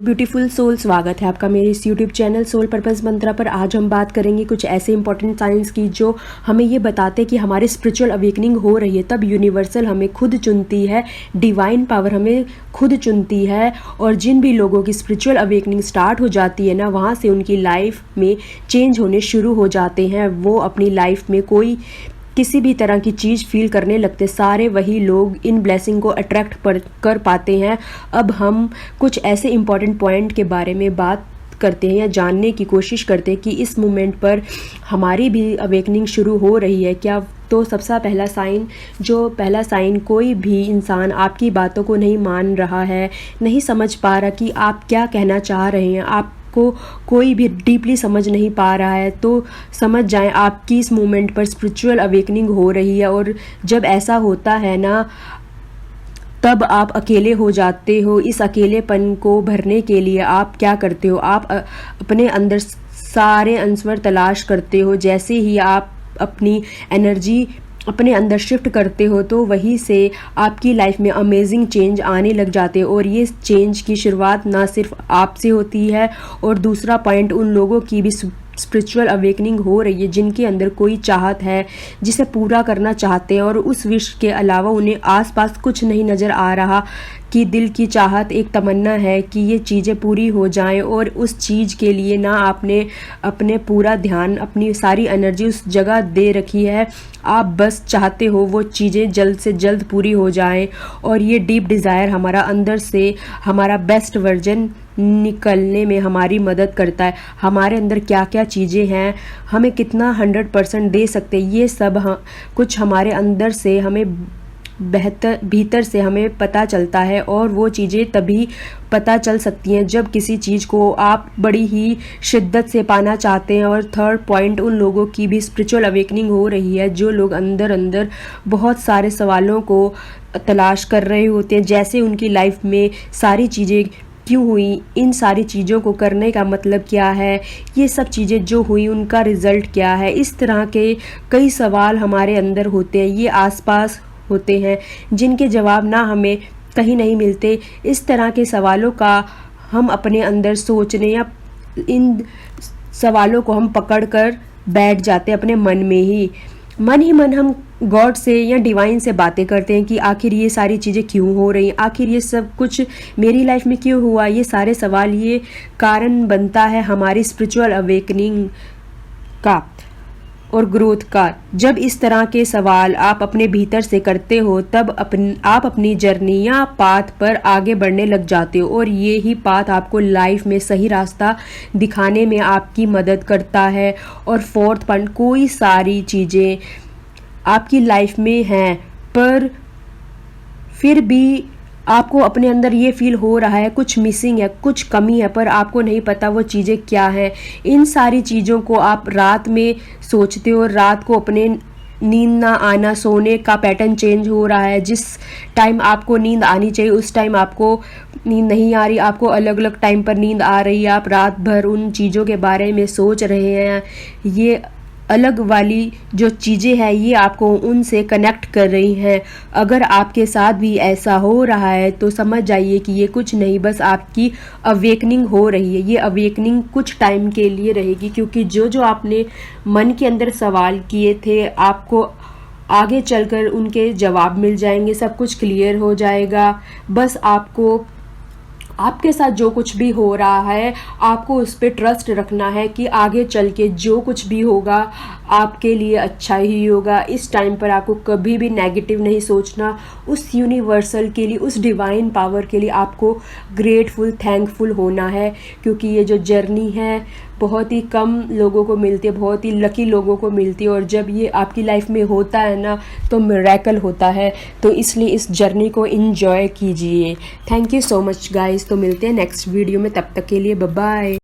Beautiful soul, स्वागत है आपका मेरे इस यूट्यूब चैनल सोल पर्पस मंत्रा पर। आज हम बात करेंगे कुछ ऐसे इंपॉर्टेंट साइंस की जो हमें ये बताते हैं कि हमारी स्पिरिचुअल अवेकनिंग हो रही है। तब यूनिवर्सल हमें खुद चुनती है, डिवाइन पावर हमें खुद चुनती है। और जिन भी लोगों की स्पिरिचुअल अवेकनिंग स्टार्ट हो जाती है ना, वहाँ से उनकी लाइफ में चेंज होने शुरू हो जाते हैं। वो अपनी लाइफ में कोई किसी भी तरह की चीज़ फील करने लगते, सारे वही लोग इन ब्लेसिंग को अट्रैक्ट कर पाते हैं। अब हम कुछ ऐसे इम्पॉर्टेंट पॉइंट के बारे में बात करते हैं या जानने की कोशिश करते हैं कि इस मोमेंट पर हमारी भी अवेकनिंग शुरू हो रही है क्या। तो सबसे पहला साइन कोई भी इंसान आपकी बातों को नहीं मान रहा है, नहीं समझ पा रहा कि आप क्या कहना चाह रहे हैं, आपको कोई भी डीपली समझ नहीं पा रहा है, तो समझ जाएं आपकी इस मोमेंट पर स्पिरिचुअल अवेकनिंग हो रही है। और जब ऐसा होता है ना, तब आप अकेले हो जाते हो। इस अकेलेपन को भरने के लिए आप क्या करते हो, आप अपने अंदर सारे आंसर तलाश करते हो। जैसे ही आप अपनी एनर्जी अपने अंदर शिफ्ट करते हो तो वहीं से आपकी लाइफ में अमेजिंग चेंज आने लग जाते हैं। और ये चेंज की शुरुआत ना सिर्फ आपसे होती है, और दूसरा पॉइंट, उन लोगों की भी स्पिरिचुअल अवेकनिंग हो रही है जिनके अंदर कोई चाहत है जिसे पूरा करना चाहते हैं, और उस विश के अलावा उन्हें आसपास कुछ नहीं नज़र आ रहा, कि दिल की चाहत एक तमन्ना है कि ये चीज़ें पूरी हो जाएं। और उस चीज़ के लिए ना आपने अपने पूरा ध्यान, अपनी सारी एनर्जी उस जगह दे रखी है। आप बस चाहते हो वो चीज़ें जल्द से जल्द पूरी हो जाएं। और ये डीप डिज़ायर हमारा अंदर से हमारा बेस्ट वर्जन निकलने में हमारी मदद करता है। हमारे अंदर क्या क्या चीज़ें हैं, हमें कितना 100% दे सकते हैं, ये सब कुछ हमारे अंदर से हमें भीतर से हमें पता चलता है। और वो चीज़ें तभी पता चल सकती हैं जब किसी चीज़ को आप बड़ी ही शिद्दत से पाना चाहते हैं। और थर्ड पॉइंट, उन लोगों की भी स्पिरिचुअल अवेकनिंग हो रही है जो लोग अंदर अंदर बहुत सारे सवालों को तलाश कर रहे होते हैं। जैसे उनकी लाइफ में सारी चीज़ें क्यों हुई, इन सारी चीज़ों को करने का मतलब क्या है, ये सब चीज़ें जो हुई उनका रिज़ल्ट क्या है। इस तरह के कई सवाल हमारे अंदर होते हैं, ये आसपास होते हैं, जिनके जवाब ना हमें कहीं नहीं मिलते। इस तरह के सवालों का हम अपने अंदर सोचने या इन सवालों को हम पकड़ कर बैठ जाते हैं अपने मन में ही। मन हम गॉड से या डिवाइन से बातें करते हैं कि आखिर ये सारी चीज़ें क्यों हो रही हैं, आखिर ये सब कुछ मेरी लाइफ में क्यों हुआ। ये सारे सवाल, ये कारण बनता है हमारी स्पिरिचुअल अवेकनिंग का और ग्रोथ का। जब इस तरह के सवाल आप अपने भीतर से करते हो, तब आप अपनी जर्नी या पाथ पर आगे बढ़ने लग जाते हो। और ये ही पाथ आपको लाइफ में सही रास्ता दिखाने में आपकी मदद करता है। और फोर्थ पॉइंट, कोई सारी चीज़ें आपकी लाइफ में हैं, पर फिर भी आपको अपने अंदर ये फील हो रहा है कुछ मिसिंग है, कुछ कमी है, पर आपको नहीं पता वो चीज़ें क्या हैं। इन सारी चीज़ों को आप रात में सोचते हो, रात को अपने नींद ना आना, सोने का पैटर्न चेंज हो रहा है। जिस टाइम आपको नींद आनी चाहिए उस टाइम आपको नींद नहीं आ रही, आपको अलग अलग टाइम पर नींद आ रही है। आप रात भर उन चीज़ों के बारे में सोच रहे हैं। ये अलग वाली जो चीज़ें हैं ये आपको उनसे कनेक्ट कर रही हैं। अगर आपके साथ भी ऐसा हो रहा है तो समझ जाइए कि ये कुछ नहीं, बस आपकी अवेकनिंग हो रही है। ये अवेकनिंग कुछ टाइम के लिए रहेगी, क्योंकि जो आपने मन के अंदर सवाल किए थे, आपको आगे चलकर उनके जवाब मिल जाएंगे, सब कुछ क्लियर हो जाएगा। बस आपको आपके साथ जो कुछ भी हो रहा है, आपको उस पर ट्रस्ट रखना है कि आगे चल के जो कुछ भी होगा आपके लिए अच्छा ही होगा। इस टाइम पर आपको कभी भी नेगेटिव नहीं सोचना। उस यूनिवर्सल के लिए, उस डिवाइन पावर के लिए आपको ग्रेटफुल, थैंकफुल होना है, क्योंकि ये जो जर्नी है बहुत ही कम लोगों को मिलती है, बहुत ही लकी लोगों को मिलती है। और जब ये आपकी लाइफ में होता है ना, तो मिरेकल होता है। तो इसलिए इस जर्नी को एंजॉय कीजिए। Thank you so much guys. तो मिलते हैं नेक्स्ट वीडियो में, तब तक के लिए बाय बाय।